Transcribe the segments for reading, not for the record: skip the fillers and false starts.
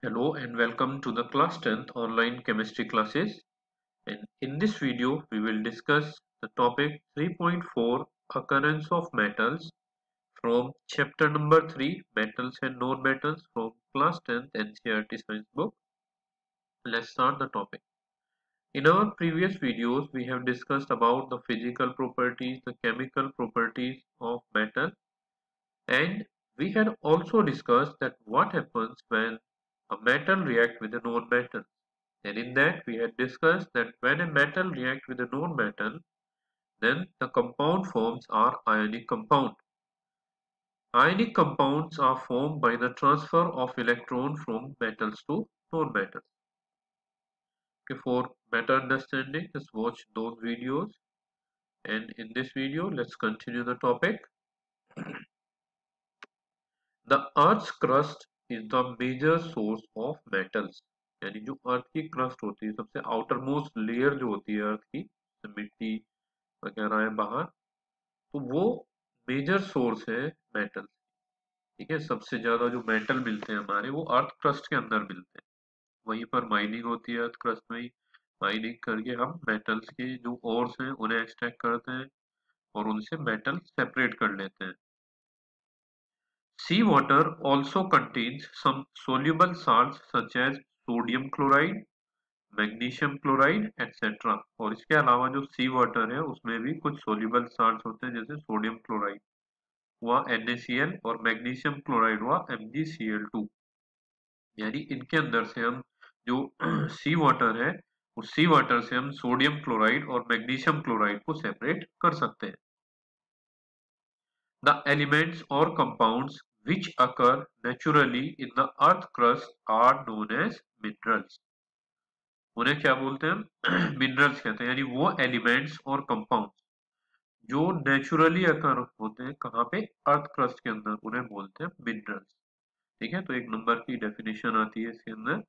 Hello and welcome to the class 10th online chemistry classes, and in this video we will discuss the topic 3.4 occurrence of metals from chapter number 3 metals and non-metals from class 10th NCERT science book. Let's start the topic. In our previous videos we have discussed about the physical properties, the chemical properties of metal, and we had also discussed that what happens when a metal reacts with a non-metal. And in that we had discussed that when a metal reacts with a non-metal, then the compound forms are ionic compound. Ionic compounds are formed by the transfer of electron from metals to non-metals. Okay, for better understanding, just watch those videos. And in this video, let's continue the topic. The Earth's crust is the major source of metals. यानी जो अर्थ की crust होती है, सबसे outermost layer जो होती है अर्थ की, मिट्टी वगैरह है बाहर, तो वो मेजर सोर्स है मेटल। ठीक है, सबसे ज्यादा जो मेटल मिलते हैं हमारे वो अर्थ क्रस्ट के अंदर मिलते हैं। वहीं पर माइनिंग होती है अर्थ क्रस्ट में ही। माइनिंग करके हम मेटल्स के जो ओर्स हैं उन्हें एक्सट्रैक्ट करते हैं और उनसे मेटल सेपरेट कर लेते हैं। Sea water also contains some soluble salts such as sodium chloride, magnesium chloride etc. और इसके अलावा जो सी वाटर है उसमें भी कुछ सोल्यूबल साल्ट्स होते हैं, जैसे सोडियम क्लोराइड हुआ NaCl और मैग्नीशियम क्लोराइड हुआ MgCl2। यानी इनके अंदर से हम जो सी वाटर है उस सी वाटर से हम सोडियम क्लोराइड और मैग्नीशियम क्लोराइड को सेपरेट कर सकते हैं। The elements or compounds which occur naturally in the earth crust are known as minerals. उन्हें क्या बोलते हैं? मिनरल्स कहते हैं। यानी वो एलिमेंट्स और कंपाउंड्स जो नेचुरली अकर होते हैं कहाँ पे? अर्थ क्रस्ट के अंदर, उन्हें बोलते हैं मिनरल्स। ठीक है, तो एक नंबर की डेफिनेशन आती है इसके अंदर।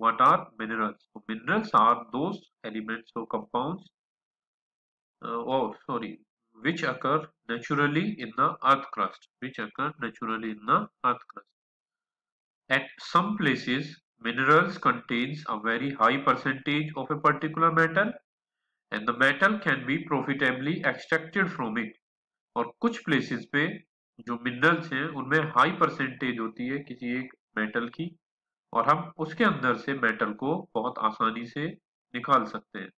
What are minerals? तो मिनरल्स आर दोज एलिमेंट्स और compounds which occur naturally in the earth crust, At some places, minerals contains a very high percentage of a particular metal and the metal can be profitably extracted from it. और कुछ places पे जो minerals हैं उनमें high percentage होती है किसी एक metal की और हम उसके अंदर से metal को बहुत आसानी से निकाल सकते हैं।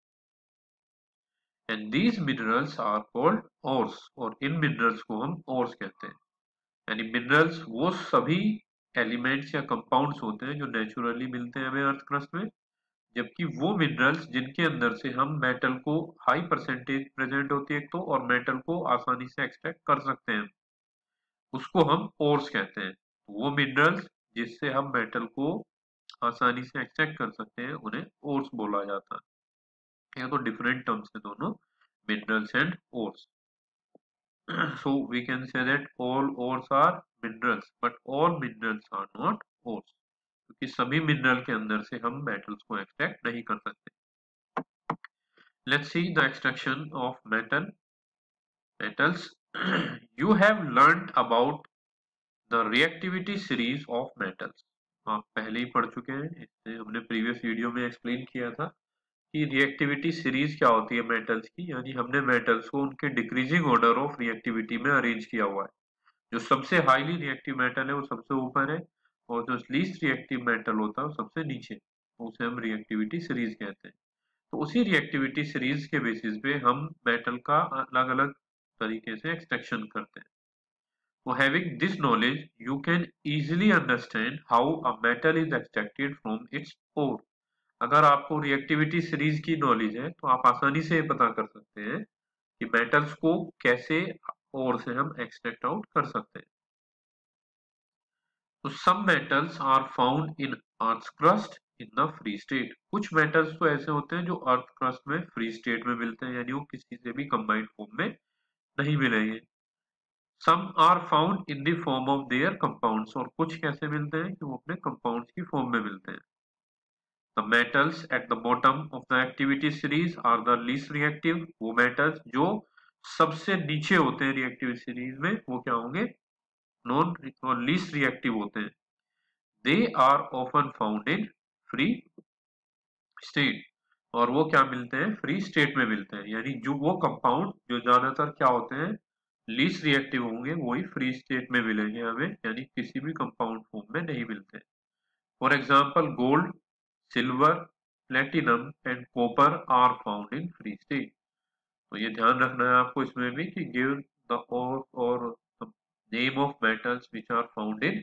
And these minerals are called ores और इन minerals को हम ores कहते हैं। यानी मिनरल्स वो सभी एलिमेंट्स या कंपाउंड्स होते हैं जो नेचुरली मिलते हैं हमें अर्थ क्रस्ट में, जबकि वो मिनरल्स जिनके अंदर से हम मेटल को हाई परसेंटेज प्रेजेंट होती है तो और मेटल को आसानी से एक्सट्रैक्ट कर सकते हैं, उसको हम ओर्स कहते हैं। वो मिनरल्स जिससे हम मेटल को आसानी से एक्सट्रैक्ट कर सकते हैं उन्हें ओर्स बोला जाता है। ये तो डिफरेंट टर्म्स है दोनों, minerals and ores. So we can say that all ores are minerals, but all minerals are not ores. क्योंकि सभी मिनरल के अंदर से हम मेटल्स को एक्सट्रैक्ट नहीं कर सकते। Let's see the extraction of metals. You have learned about the reactivity series of metals. आप पहले ही पढ़ चुके हैं, इससे हमने प्रीवियस वीडियो में एक्सप्लेन किया था कि रिएक्टिविटी सीरीज क्या होती है मेटल्स की। यानी हमने मेटल्स को उनके डिक्रीजिंग ऑर्डर ऑफ रिएक्टिविटी में अरेंज किया हुआ है। जो सबसे हाईली रिएक्टिव मेटल है वो सबसे ऊपर है और जो लीस्ट रिएक्टिव मेटल होता है वो सबसे नीचे, तो उसे हम रिएक्टिविटी सीरीज कहते हैं। तो उसी रिएक्टिविटी सीरीज के बेसिस पे हम मेटल का अलग अलग तरीके से एक्सट्रैक्शन करते हैं। So having this knowledge, you can easily understand how a metal is extracted from its ore. अगर आपको रिएक्टिविटी सीरीज की नॉलेज है तो आप आसानी से पता कर सकते हैं कि मेटल्स को कैसे ओर से हम एक्सट्रैक्ट आउट कर सकते हैं। तो some metals are found in earth's crust in the free state. कुछ मेटल्स तो ऐसे होते हैं जो अर्थ क्रस्ट में फ्री स्टेट में मिलते हैं, यानी वो किसी से भी कंबाइंड फॉर्म में नहीं मिलेंगे। Some are found in the form of their compounds और कुछ कैसे मिलते हैं कि वो अपने कंपाउंड्स की फॉर्म में मिलते हैं। The metals at the bottom of the activity series are the least reactive. वो मेटल्स जो सबसे नीचे होते हैं रिएक्टिव सीरीज में वो क्या होंगे? नॉन और लीस्ट रिएक्टिव होते हैं। They are often found in free state, और वो क्या मिलते हैं, फ्री स्टेट में मिलते हैं। यानी जो वो कंपाउंड जो ज्यादातर क्या होते हैं, लीस्ट रिएक्टिव होंगे, वही फ्री स्टेट में मिलेंगे हमें, यानी किसी भी कंपाउंड फॉर्म में नहीं मिलते। For example gold, silver, platinum and copper are found in free state. तो ये ध्यान रखना है आपको इसमें भी कि गिव द और name of metals which are found in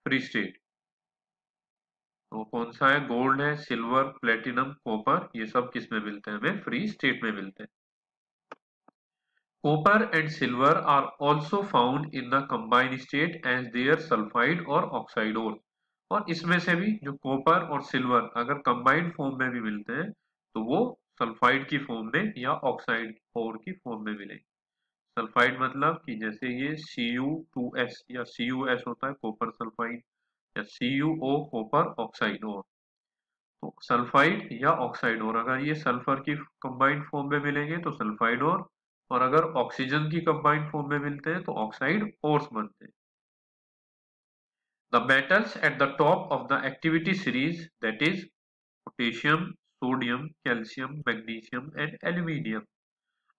free state. तो कौन सा है, गोल्ड है, सिल्वर, प्लेटिनम, कॉपर, ये सब किस में मिलते हैं, हमें फ्री स्टेट में मिलते हैं। Copper and silver are also found in the combined state as their sulphide or oxide ore. और इसमें से भी जो कॉपर और सिल्वर अगर कंबाइंड फॉर्म में भी मिलते हैं तो वो सल्फाइड की फॉर्म में या ऑक्साइड ओर की फॉर्म में मिलेंगे। सल्फाइड मतलब कि जैसे ये Cu2S या CuS होता है कॉपर सल्फाइड, या CuO कॉपर ऑक्साइड ओर। तो सल्फाइड या ऑक्साइड और अगर ये सल्फर की कंबाइंड फॉर्म में मिलेंगे तो सल्फाइड और अगर ऑक्सीजन की कंबाइंड फॉर्म में मिलते हैं तो ऑक्साइड ओर्स बनते हैं। The metals at the top of the activity series that is potassium, sodium, calcium, magnesium and aluminium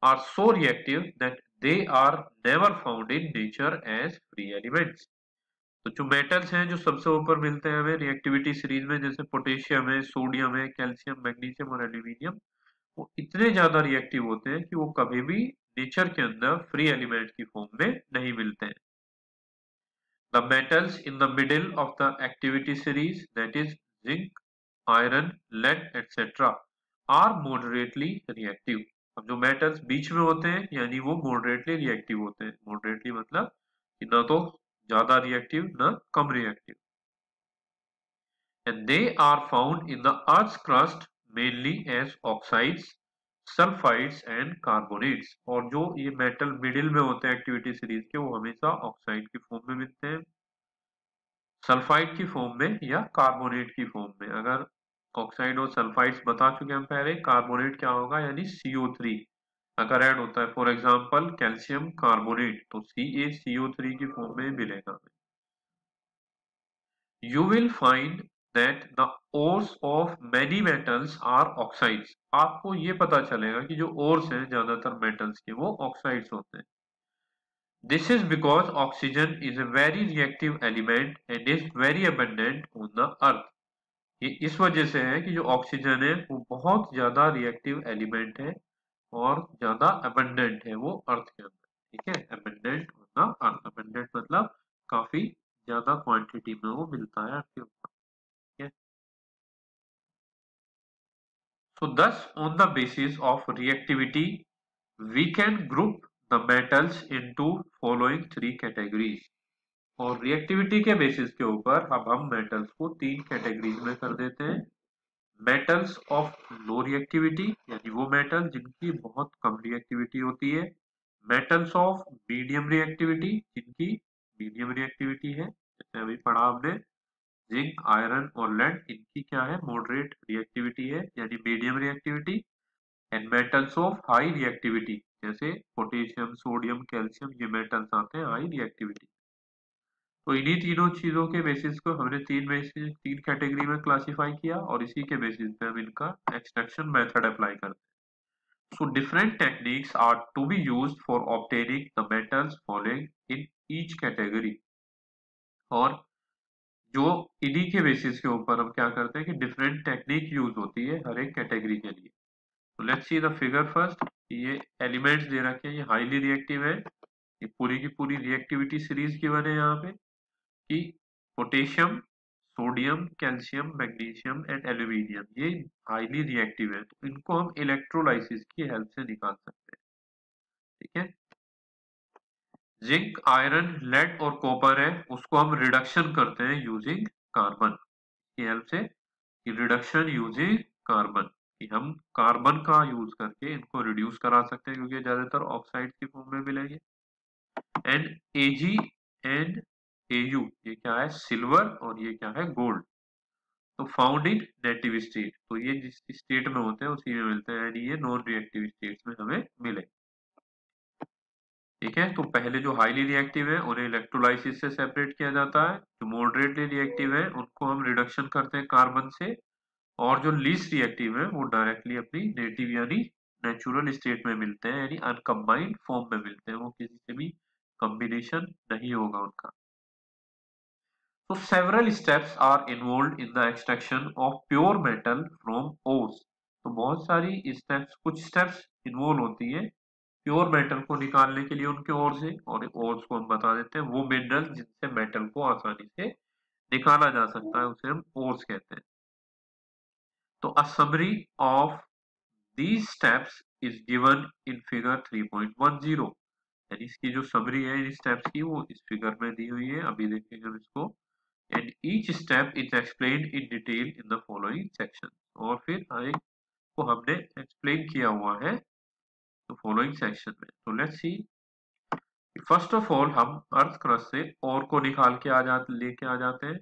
are so reactive that they are never found in nature as free elements। तो जो metals हैं जो सबसे ऊपर मिलते हैं हमें reactivity series में, जैसे पोटेशियम है, सोडियम है, कैल्शियम, मैग्नीशियम और एल्यूमिनियम, वो इतने ज्यादा रिएक्टिव होते हैं कि वो कभी भी नेचर के अंदर फ्री एलिमेंट की फॉर्म में नहीं मिलते हैं। The metals in the middle of the activity series that is zinc, iron, lead etcetera are moderately reactive. अब जो मेटल्स बीच में होते हैं यानी वो मॉडरेटली रिएक्टिव होते हैं। मॉडरेटली मतलब कि ना तो ज्यादा रिएक्टिव ना कम reactive. And they are found in the Earth's crust mainly as oxides, sulphides and carbonates. और जो ये मेटल मिडिल में होते हैं एक्टिविटी सीरीज के, वो हमेशा ऑक्साइड की फॉर्म में मिलते हैं, सल्फाइड की फॉर्म में या कार्बोनेट की फॉर्म में। अगर ऑक्साइड और सल्फाइड्स बता चुके हम पहले, कार्बोनेट क्या होगा यानी CO3 अगर ऐड होता है, फॉर एग्जांपल कैल्शियम कार्बोनेट, तो CaCO3 की फॉर्म में मिलेगा। You will find that the ores of many metals are oxides। आपको ये पता चलेगा कि जो ores हैं ज्यादातर metals के वो oxides होते हैं। This is because oxygen is a very reactive element and is very abundant on the earth। ये इस वजह से है कि जो ऑक्सीजन है वो बहुत ज्यादा रिएक्टिव एलिमेंट है और ज्यादा अबंडेंट है वो अर्थ के अंदर। ठीक है, अबंडेंट होना, अर्थ अबंडेंट मतलब काफी ज्यादा क्वांटिटी में वो मिलता है अर्थ के ऊपर। ठीक है, so thus on the basis of reactivity we can group the metals into following three categories। और रिएक्टिविटी के बेसिस के ऊपर अब हम मेटल्स को तीन कैटेगरीज में कर देते हैं। मेटल्स ऑफ लो रिएक्टिविटी यानी वो मेटल जिनकी बहुत कम रिएक्टिविटी होती है। मेटल्स ऑफ मीडियम रिएक्टिविटी जिनकी मीडियम रिएक्टिविटी है, जैसे अभी पढ़ा हमने जिंक, आयरन और लेड, इनकी क्या है, मॉडरेट रिएक्टिविटी है यानी medium reactivity. And metals of high reactivity जैसे पोटेशियम, सोडियम, कैल्शियम, ये मेटल्स आते हैं हाई रिएक्टिविटी। तो इन्हीं तीनों चीजों के बेसिस को हमने तीन कैटेगरी में क्लासिफाई किया और इसी के बेसिस पे हम इनका एक्सट्रैक्शन मेथड अप्लाई करते हैं। So different techniques are to be used for obtaining the metals following in each category. और जो इन्हीं के बेसिस के ऊपर हम क्या करते हैं कि डिफरेंट टेक्निक यूज होती है हर एक कैटेगरी के लिए। तो let's see the figure first. ये एलिमेंट्स दे रखे हैं, ये हाईली रिएक्टिव है, ये पूरी की पूरी रिएक्टिविटी सीरीज गिवन है यहाँ पे कि potassium, sodium, calcium, magnesium and aluminium ये हाईली रिएक्टिव है, तो इनको हम इलेक्ट्रोलाइसिस की हेल्प से निकाल सकते हैं। ठीक है, जिंक, आयरन, लेड और कॉपर है उसको हम रिडक्शन करते हैं यूजिंग कार्बन की हेल्प से, रिडक्शन यूजिंग कार्बन, कि हम कार्बन का यूज करके इनको रिड्यूस करा सकते हैं क्योंकि ज्यादातर ऑक्साइड की फॉर्म में मिलेंगे। एंड Ag एंड Au ये क्या है, सिल्वर, और ये क्या है, गोल्ड। तो फाउंड इन नेटिव स्टेट, तो ये जिस स्टेट में होते हैं उसी में मिलते हैं, यानी ये नॉन रिएक्टिव स्टेट्स में हमें मिले। ठीक है, तो पहले जो हाईली रिएक्टिव है उन्हें इलेक्ट्रोलाइसिस से सेपरेट किया जाता है, जो मॉडरेटली रिएक्टिव है उनको हम रिडक्शन करते हैं कार्बन से, और जो लीस्ट रिएक्टिव है वो डायरेक्टली अपनी नेटिव यानी नेचुरल स्टेट में मिलते हैं, यानी अनकम्बाइंड फॉर्म में मिलते हैं, वो किसी से भी कॉम्बिनेशन नहीं होगा उनका। So several steps are involved in the extraction of pure metal from ores. तो बहुत सारी स्टेप्स, कुछ स्टेप्स इन्वॉल्व होती है प्योर मेटल को निकालने के लिए उनके ओर से, और ओर्स को हम बता देते हैं वो मिनरल जिनसे मेटल को आसानी से निकाला जा सकता है, उसे हम ओर्स कहते हैं। तो a summary of these steps is given in figure 3.10, यानी इसकी जो समरी है इन स्टेप्स की वो इस फिगर में दी हुई है, अभी देखेंगे हम इसको। And each step is explained in detail in the following section, और फिर एक को हमने एक्सप्लेन किया हुआ है तो फॉलोइंग सेक्शन में। तो let's see, first of all हम अर्थ क्रस्ट से ओर को निकाल के लेके आ जाते हैं।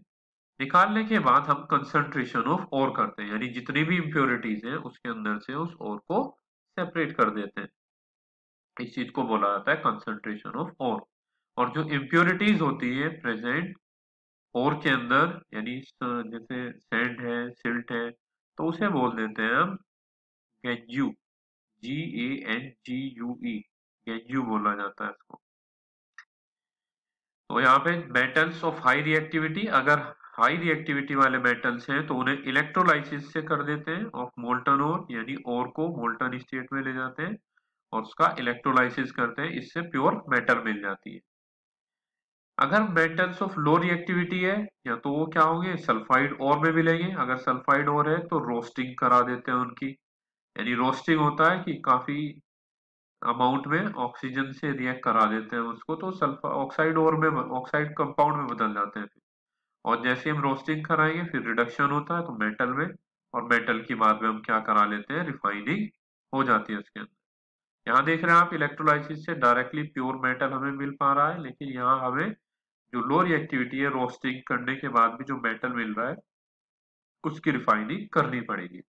निकालने के बाद हम कंसंट्रेशन ऑफ ओर करते हैं, यानी जितनी भी इम्प्योरिटीज हैं उसके अंदर से उस ओर को सेपरेट कर देते हैं। इस चीज को बोला जाता है कंसंट्रेशन ऑफ ओर। और जो इम्प्योरिटीज होती है प्रेजेंट ओर के अंदर, यानी जैसे सैंड है, सिल्ट है, तो उसे बोल देते हैं हम गैंजू, GANGUE, गैंजू बोला जाता है इसको। तो यहाँ पे मेटल्स ऑफ हाई रिएक्टिविटी, अगर हाई रिएक्टिविटी वाले मेटल्स हैं तो उन्हें इलेक्ट्रोलाइसिस से कर देते हैं ऑफ मोल्टन ओर, यानी ओर को मोल्टन स्टेट में ले जाते हैं और उसका इलेक्ट्रोलाइसिस करते हैं, इससे प्योर मेटल मिल जाती है। अगर मेटल्स ऑफ लो रिएक्टिविटी है या तो वो क्या होंगे, सल्फाइड ओर में मिलेंगे। अगर सल्फाइड ओर है तो रोस्टिंग करा देते हैं उनकी, यानी रोस्टिंग होता है कि काफी अमाउंट में ऑक्सीजन से रिएक्ट करा देते हैं उसको, तो सल्फा ऑक्साइड ओर में, ऑक्साइड कंपाउंड में बदल जाते हैं। और जैसे हम रोस्टिंग कराएंगे फिर रिडक्शन होता है तो मेटल में, और मेटल की बाद में हम क्या करा लेते हैं, रिफाइनिंग हो जाती है उसके अंदर। यहाँ देख रहे हैं आप इलेक्ट्रोलाइसिस से डायरेक्टली प्योर मेटल हमें मिल पा रहा है, लेकिन यहाँ हमें जो लो रिएक्टिविटी है रोस्टिंग करने के बाद भी जो मेटल मिल रहा है उसकी रिफाइनिंग करनी पड़ेगी।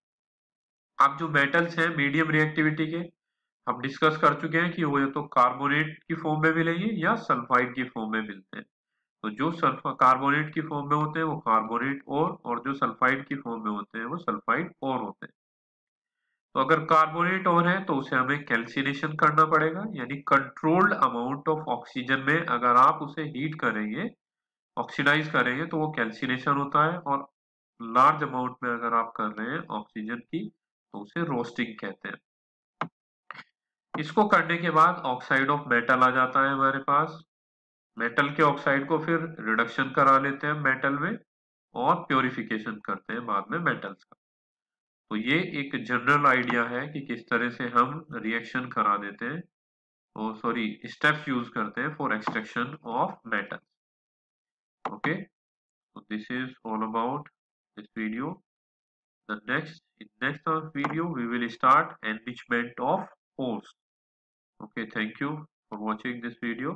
अब जो मेटल्स हैं मीडियम रिएक्टिविटी के, हम डिस्कस कर चुके हैं कि वो या तो कार्बोनेट की फॉर्म में मिलेंगे या सल्फाइड की फॉर्म में मिलते हैं। तो जो सल्फा कार्बोनेट की फॉर्म में होते हैं वो कार्बोनेट और जो सल्फाइड की फॉर्म में होते हैं वो सल्फाइड और होते हैं। तो अगर कार्बोनेट और है तो उसे हमें कैल्सिनेशन करना पड़ेगा, यानी कंट्रोल्ड अमाउंट ऑफ ऑक्सीजन में अगर आप उसे हीट करेंगे, ऑक्सीडाइज करेंगे तो वो कैल्सिनेशन होता है, और लार्ज अमाउंट में अगर आप कर रहे हैं ऑक्सीजन की तो उसे रोस्टिंग कहते हैं। इसको करने के बाद ऑक्साइड ऑफ मेटल आ जाता है हमारे पास। मेटल के ऑक्साइड को फिर रिडक्शन करा लेते हैं मेटल में, और प्योरिफिकेशन करते हैं बाद में मेटल्स का। तो ये एक जनरल आइडिया है कि किस तरह से हम रिएक्शन करा देते हैं, और सॉरी स्टेप्स यूज करते हैं for extraction of metal. Okay, so this is all about this video. In next video we will start enrichment of ores. Okay, thank you for watching this video.